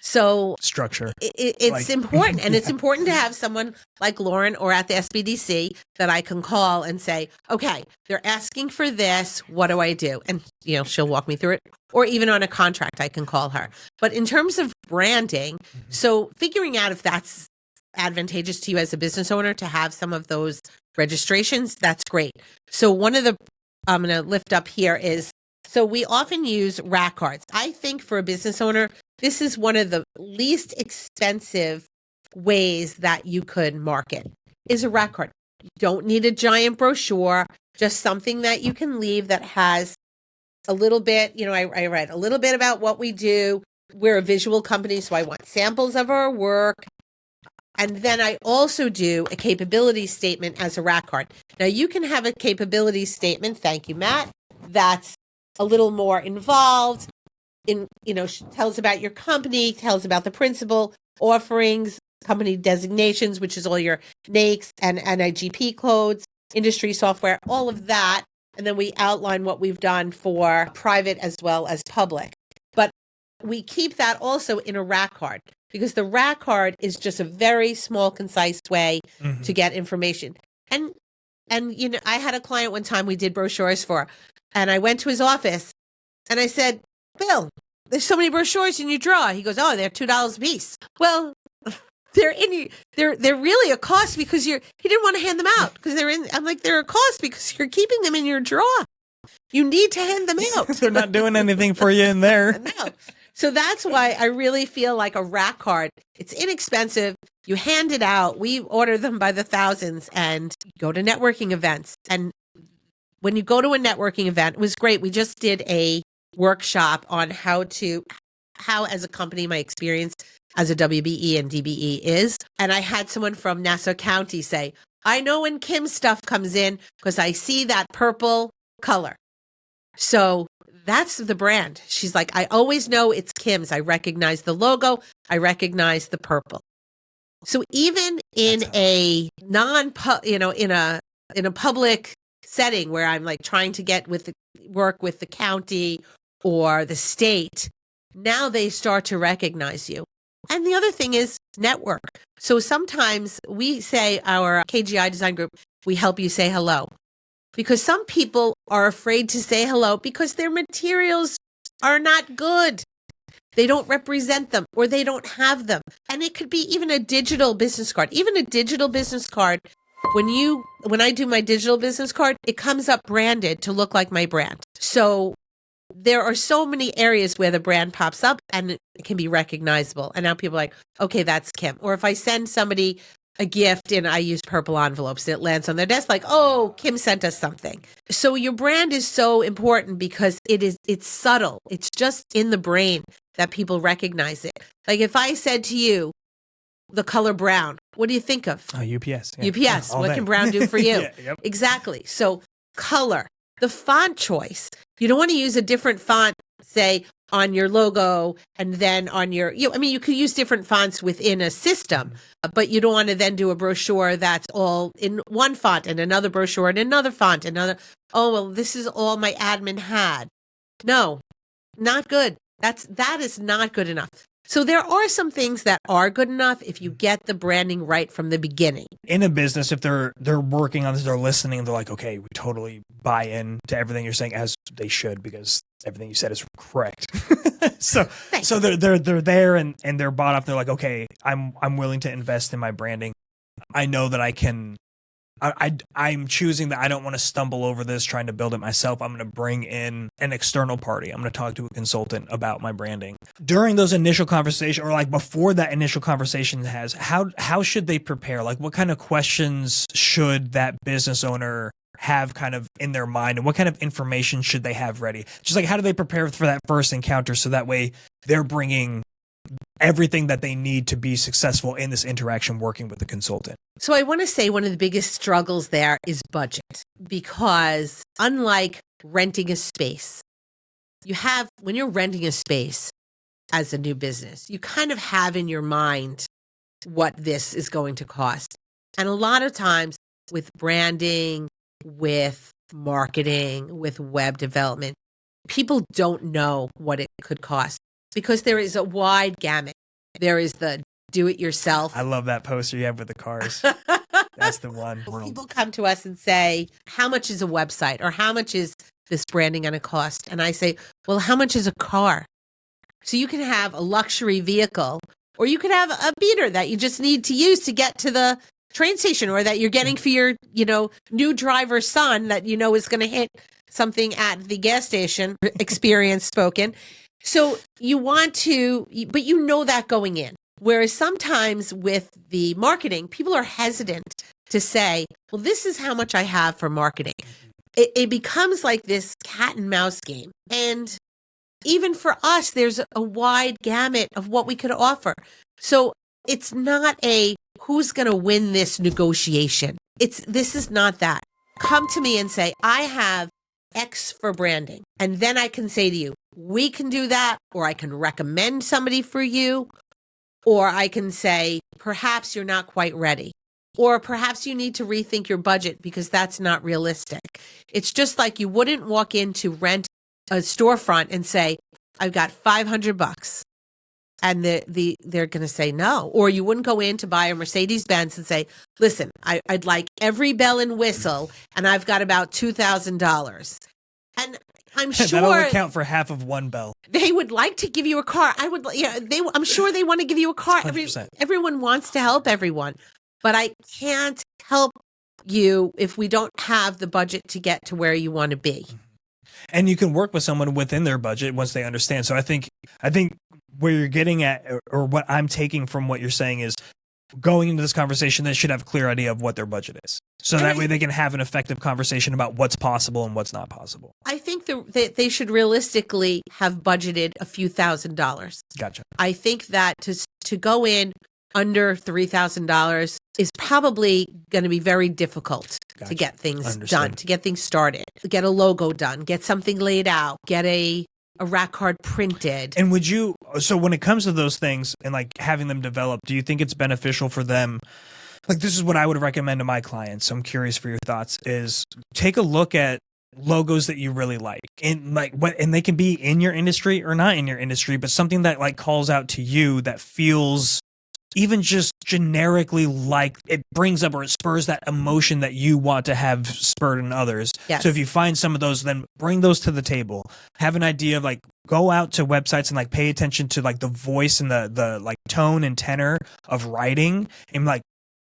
So structure. It's important. And it's important to have someone like Lauren or at the SBDC that I can call and say, okay, they're asking for this. What do I do? And, she'll walk me through it. Or even on a contract, I can call her. But in terms of branding, so figuring out if that's advantageous to you as a business owner to have some of those registrations, that's great. So one of the, I'm going to lift up here is, so we often use rack cards. I think for a business owner, this is one of the least expensive ways that you could market is a rack card. You don't need a giant brochure, just something that you can leave that has a little bit, I read a little bit about what we do. We're a visual company, so I want samples of our work. And then I also do a capability statement as a rack card. Now you can have a capability statement, thank you, Matt, that's a little more involved. Tells about your company, tells about the principal offerings, company designations, which is all your NAICS and NIGP codes, industry software, all of that. And then we outline what we've done for private as well as public. But we keep that also in a rack card because the rack card is just a very small, concise way to get information. And I had a client one time we did brochures for, and I went to his office and I said, Bill, there's so many brochures in your drawer. He goes, oh, they're $2 a piece. Well, they're really a cost because he didn't want to hand them out because I'm like, they're a cost because you're keeping them in your drawer. You need to hand them out. They're not doing anything for you in there. No. So that's why I really feel like a rack card. It's inexpensive. You hand it out. We order them by the thousands and go to networking events. And when you go to a networking event, it was great. We just did a workshop on how as a company, my experience as a WBE and DBE is. And I had someone from Nassau County say, I know when Kim's stuff comes in because I see that purple color. So that's the brand. She's like, I always know it's Kim's. I recognize the logo. I recognize the purple. So even in a in a public setting where I'm like trying to work with the county or the state, now they start to recognize you. And the other thing is network. So sometimes we say our KGI design group, we help you say hello. Because some people are afraid to say hello because their materials are not good. They don't represent them or they don't have them. And it could be even a digital business card. Even a digital business card, when I do my digital business card, it comes up branded to look like my brand. So there are so many areas where the brand pops up and it can be recognizable. And now people are like, okay, that's Kim. Or if I send somebody a gift and I use purple envelopes, it lands on their desk like, oh, Kim sent us something. So your brand is so important because it's subtle. It's just in the brain that people recognize it. Like if I said to you, the color brown, what do you think of? UPS. Yeah. UPS. What can brown do for you? Yep. Exactly. So color, the font choice. You don't want to use a different font, say, on your logo and then on your, you could use different fonts within a system, but you don't want to then do a brochure that's all in one font and another brochure and another font, oh, well, this is all my admin had. No, not good. That is not good enough. So there are some things that are good enough if you get the branding right from the beginning. In a business, if they're working on this, they're listening, they're like, okay, we totally buy in to everything you're saying, as they should, because everything you said is correct. so they're there and they're bought up. They're like, okay, I'm willing to invest in my branding. I know that I can I'm choosing that I don't want to stumble over this trying to build it myself. I'm going to bring in an external party. I'm going to talk to a consultant about my branding. During those initial conversations, or like before that initial conversation how should they prepare? Like what kind of questions should that business owner have kind of in their mind, and what kind of information should they have ready? Just like how do they prepare for that first encounter so that way they're bringing everything that they need to be successful in this interaction working with the consultant? So I want to say one of the biggest struggles there is budget, because unlike renting a space, when you're renting a space as a new business, you kind of have in your mind what this is going to cost. And a lot of times with branding, with marketing, with web development, people don't know what it could cost because there is a wide gamut. There is the do-it-yourself. I love that poster you have with the cars. That's the one. People come to us and say, how much is a website, or how much is this branding going to cost? And I say, well, how much is a car? So you can have a luxury vehicle, or you could have a beater that you just need to use to get to the train station, or that you're getting for your, new driver's son that is going to hit something at the gas station. Experience spoken. So you want to, but that going in. Whereas sometimes with the marketing, people are hesitant to say, well, this is how much I have for marketing. It becomes like this cat and mouse game. And even for us, there's a wide gamut of what we could offer. So it's not who's going to win this negotiation. This is not that. Come to me and say, I have X for branding. And then I can say to you, we can do that, or I can recommend somebody for you, or I can say, perhaps you're not quite ready, or perhaps you need to rethink your budget because that's not realistic. It's just like you wouldn't walk in to rent a storefront and say, I've got $500. And they're going to say no. Or you wouldn't go in to buy a Mercedes-Benz and say, listen, I'd like every bell and whistle, and I've got about $2,000. And I'm sure that'll account for half of one bell. They would like to give you a car. I'm sure they want to give you a car. 100%. Everyone wants to help everyone, but I can't help you if we don't have the budget to get to where you want to be. And you can work with someone within their budget once they understand. So I think where you're getting at, or what I'm taking from what you're saying, is going into this conversation, they should have a clear idea of what their budget is. So that way they can have an effective conversation about what's possible and what's not possible. I think that they should realistically have budgeted a few $1,000s. Gotcha. I think that to go in under $3,000 is probably going to be very difficult to get things done, to get things started, get a logo done, get something laid out, get a rack card printed. And so when it comes to those things and like having them develop, do you think it's beneficial for them? Like, this is what I would recommend to my clients. So I'm curious for your thoughts, is take a look at logos that you really like, and and they can be in your industry or not in your industry, but something that like calls out to you that feels even just generically like it brings up or it spurs that emotion that you want to have spurred in others. Yes. So if you find some of those, then bring those to the table. Have an idea of like, go out to websites and like pay attention to like the voice and the like tone and tenor of writing, and like,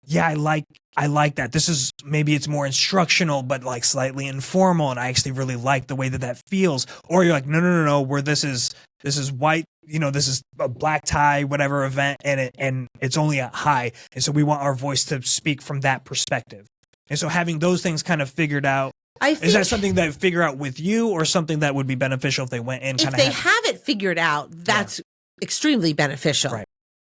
yeah, I like that. This is, maybe it's more instructional, but like slightly informal. And I actually really like the way that feels. Or you're like, no, where this is white, this is a black tie, whatever event. And it's only a high. And so we want our voice to speak from that perspective. And so having those things kind of figured out, is that something that figure out with you, or something that would be beneficial if they went in? If they have it figured out, that's extremely beneficial. Right.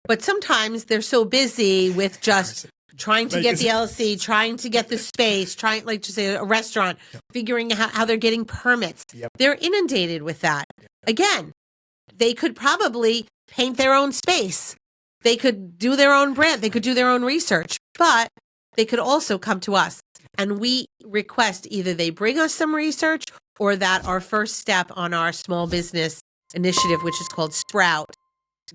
But sometimes they're so busy with just trying to get the LLC, trying to get the space, like to say a restaurant, figuring out how they're getting permits. Yep. They're inundated with that. Again, they could probably paint their own space. They could do their own brand. They could do their own research, but they could also come to us, and we request either they bring us some research, or that our first step on our small business initiative, which is called Sprout,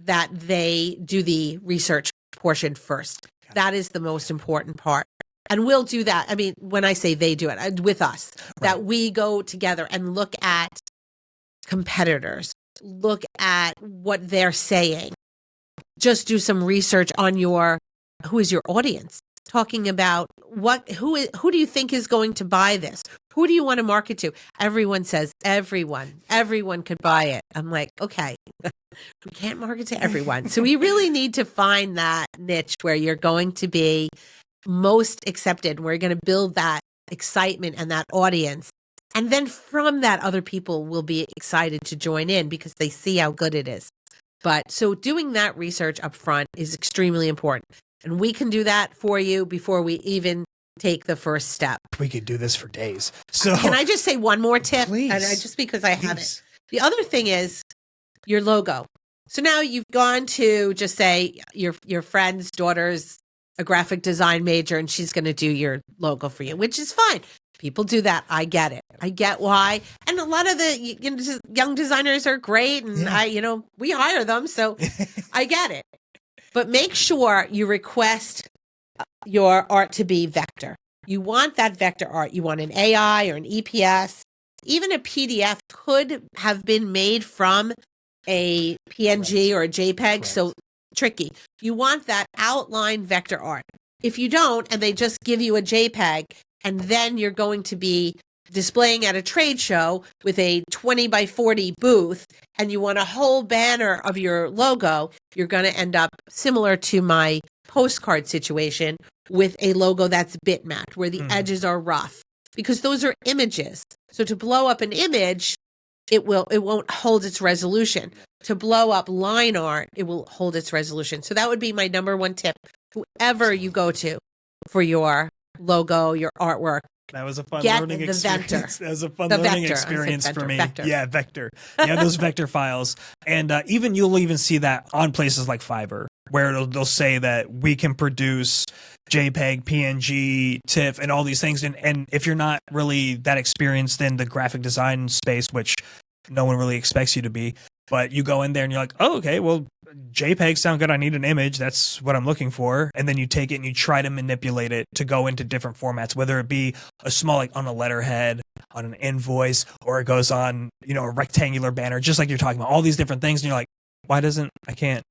that they do the research portion first. That is the most important part. And we'll do that. I mean, when I say they do it, with us, that we go together and look at competitors, look at what they're saying. Just do some research on who is your audience? talking about who do you think is going to buy this? Who do you want to market to? Everyone says everyone could buy it. I'm like, okay, we can't market to everyone. So we really need to find that niche where you're going to be most accepted. We're going to build that excitement and that audience. And then from that, other people will be excited to join in because they see how good it is. But so doing that research up front is extremely important. And we can do that for you before we even take the first step. We could do this for days. So can I just say one more tip? Please. And just because I have it. The other thing is your logo. So now you've gone to just say your friend's daughter's a graphic design major and she's going to do your logo for you, which is fine. People do that. I get it. I get why. And a lot of the young designers are great and we hire them. So I get it. But make sure you request your art to be vector. You want that vector art. You want an AI or an EPS. Even a PDF could have been made from a PNG or a JPEG. Correct. So tricky. You want that outline vector art. If you don't, and they just give you a JPEG, and then you're going to be displaying at a trade show with a 20 by 40 booth, and you want a whole banner of your logo, you're going to end up similar to my postcard situation with a logo that's bitmapped, where the edges are rough, because those are images. So to blow up an image, it won't hold its resolution. To blow up line art, it will hold its resolution. So that would be my number one tip. Whoever you go to for your logo, your artwork, that was a fun get learning the experience. Vector. That was a fun The learning vector. experience Vector, for me. vector. Yeah, vector. Yeah, those vector files. And you'll even see that on places like Fiverr, where they'll say that we can produce JPEG, PNG, TIFF, and all these things. And if you're not really that experienced in the graphic design space, which no one really expects you to be, but you go in there and you're like, oh, okay, well, JPEGs sound good. I need an image. That's what I'm looking for. And then you take it and you try to manipulate it to go into different formats, whether it be a small, like on a letterhead, on an invoice, or it goes on, a rectangular banner, just like you're talking about, all these different things. And you're like, I can't.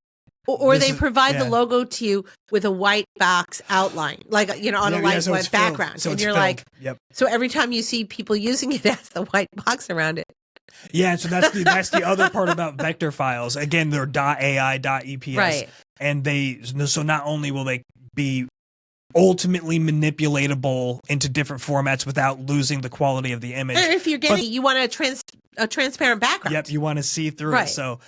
Or they provide the logo to you with a white box outline, like, on a light white background. So and you're filled. like, yep. So every time you see people using it as the white box around it. Yeah, so that's the other part about vector files. Again, they're .ai, .eps, right. And so not only will they be ultimately manipulatable into different formats without losing the quality of the image. Or if you're you want a transparent background. Yep, you want to see through right. it. So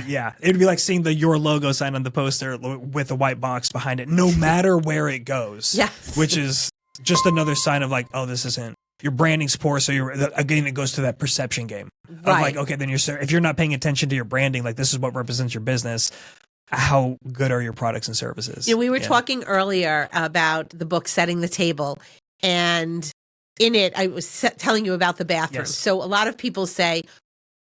yeah, it'd be like seeing your logo sign on the poster with a white box behind it, no matter where it goes. Yes. Which is just another sign of like, oh, this isn't. Your branding's poor, so it goes to that perception game. Of like, okay, then if you're not paying attention to your branding, like this is what represents your business, how good are your products and services? We were talking earlier about the book Setting the Table, and in it, I was telling you about the bathroom. Yes. So a lot of people say,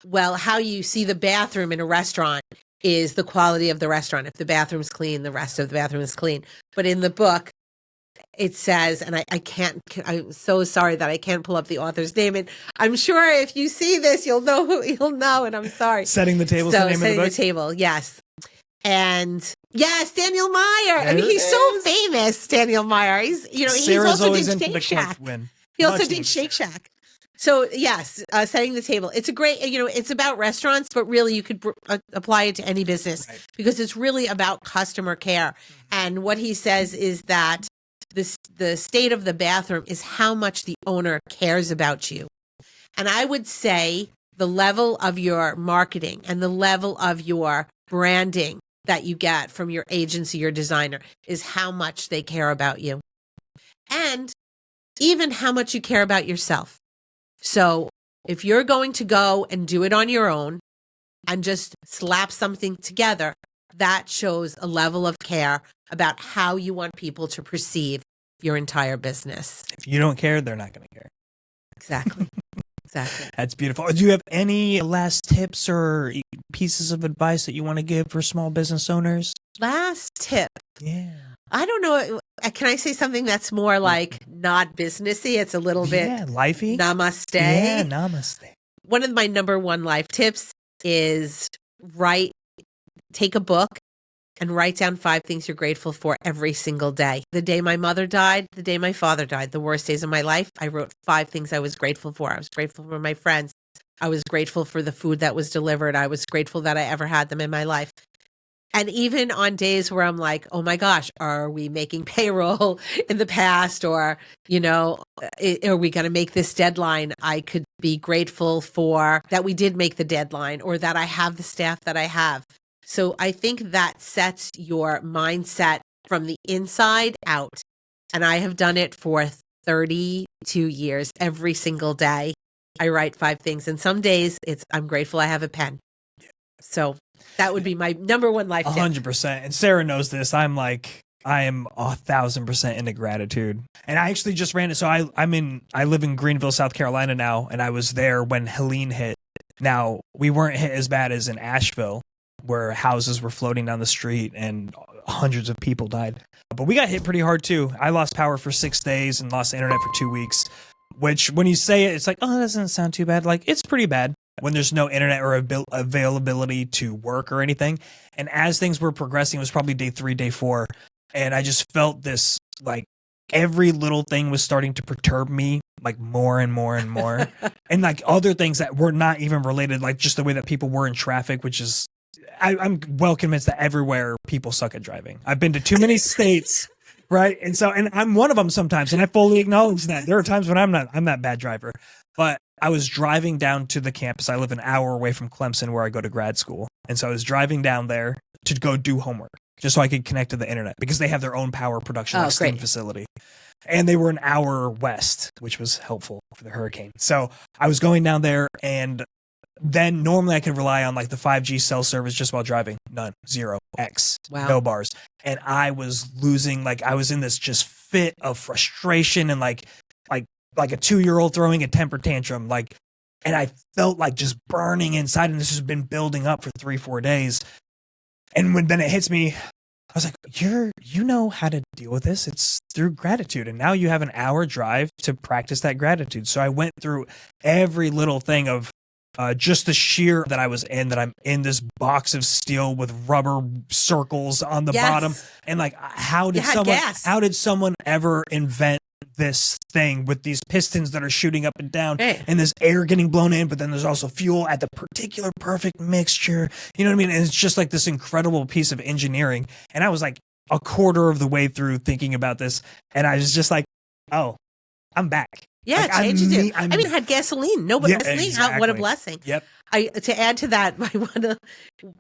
well, how you see the bathroom in a restaurant is the quality of the restaurant. If the bathroom's clean, the rest of the bathroom is clean. But in the book, it says, and I'm so sorry that I can't pull up the author's name. And I'm sure if you see this, you'll know, and I'm sorry. Setting the Table is the name of the book? Setting the Table, yes. And yes, Daniel Meyer. I mean, he's so famous, Daniel Meyer. He's, he's also did Shake Shack. He also did Shake Shack. So yes, Setting the Table. It's a great, it's about restaurants, but really you could apply it to any business because it's really about customer care. And what he says is that the state of the bathroom is how much the owner cares about you. And I would say the level of your marketing and the level of your branding that you get from your agency, your designer, is how much they care about you. And even how much you care about yourself. So if you're going to go and do it on your own and just slap something together, that shows a level of care about how you want people to perceive your entire business. If you don't care, they're not going to care. Exactly. Exactly. That's beautiful. Do you have any last tips or pieces of advice that you want to give for small business owners? Last tip. Yeah. I don't know. Can I say something that's more like not businessy? It's a little bit lifey. Namaste. Yeah, namaste. One of my number one life tips is take a book and write down 5 things you're grateful for every single day. The day my mother died, the day my father died, the worst days of my life, I wrote 5 things I was grateful for. I was grateful for my friends. I was grateful for the food that was delivered. I was grateful that I ever had them in my life. And even on days where I'm like, oh my gosh, are we making payroll in the past? Or, are we going to make this deadline? I could be grateful for that we did make the deadline, or that I have the staff that I have. So I think that sets your mindset from the inside out. And I have done it for 32 years. Every single day, I write 5 things. And some days I'm grateful I have a pen. So that would be my number one life tip. 100%. And Sarah knows this. I am 1,000% into gratitude. And I actually just ran it. So I live in Greenville, South Carolina now, and I was there when Helene hit. Now, we weren't hit as bad as in Asheville, where houses were floating down the street and hundreds of people died. But we got hit pretty hard too. I lost power for 6 days and lost internet for 2 weeks, which when you say it, it's like, oh, that doesn't sound too bad. Like, it's pretty bad when there's no internet or availability to work or anything. And as things were progressing, it was probably day 3, day 4. And I just felt this, like, every little thing was starting to perturb me, like, more and more and more. And like other things that were not even related, like just the way that people were in traffic, which is, I'm well convinced that everywhere people suck at driving. I've been to too many states, right? And I'm one of them sometimes, and I fully acknowledge that. There are times when I'm that bad driver. But I was driving down to the campus. I live an hour away from Clemson, where I go to grad school. And so I was driving down there to go do homework, just so I could connect to the internet, because they have their own power production steam facility. And they were an hour west, which was helpful for the hurricane. So I was going down there, and then normally I could rely on like the 5G cell service just while driving. None. 0. X. Wow. No bars. And I was losing, like, I was in this just fit of frustration and like a 2-year-old throwing a temper tantrum. Like, and I felt like just burning inside, and this has been building up for 3-4 days. And then it hits me, I was like, you know how to deal with this. It's through gratitude. And now you have an hour drive to practice that gratitude. So I went through every little thing of just the sheer that I was in, that I'm in this box of steel with rubber circles on the bottom. And like, how did someone ever invent this thing with these pistons that are shooting up and down, and this air getting blown in, but then there's also fuel at the particular perfect mixture. You know what I mean? And it's just like this incredible piece of engineering. And I was like a quarter of the way through thinking about this, and I was just like, oh, I'm back. Yeah, like, it changes you. I mean, it had gasoline. Nobody gasoline. Exactly. What a blessing. Yep. To add to that,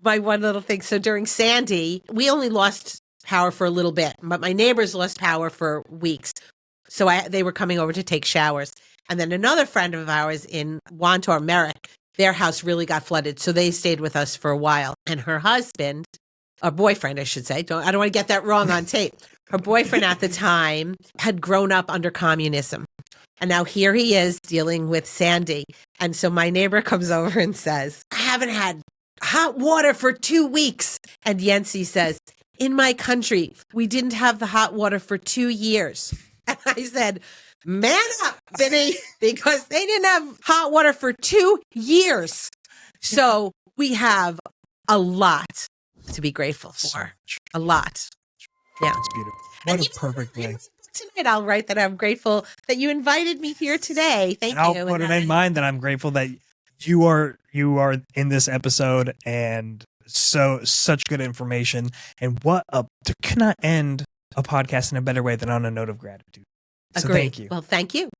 my one little thing. So during Sandy, we only lost power for a little bit, but my neighbors lost power for weeks. So they were coming over to take showers. And then another friend of ours in Wantor, Merrick, their house really got flooded. So they stayed with us for a while. And her husband, or boyfriend, I should say, I don't want to get that wrong on tape. Her boyfriend at the time had grown up under communism. And now here he is dealing with Sandy. And so my neighbor comes over and says, I haven't had hot water for 2 weeks. And Yancy says, in my country, we didn't have the hot water for 2 years. And I said, man up, Vinny, because they didn't have hot water for 2 years. So we have a lot to be grateful for. A lot. Yeah. It's beautiful. What a perfect way. Tonight I'll write that I'm grateful that you invited me here today. Thank you. I'll put it in mind that I'm grateful that you are in this episode, and such good information. And could not end a podcast in a better way than on a note of gratitude. So Agreed. thank you. Well, thank you.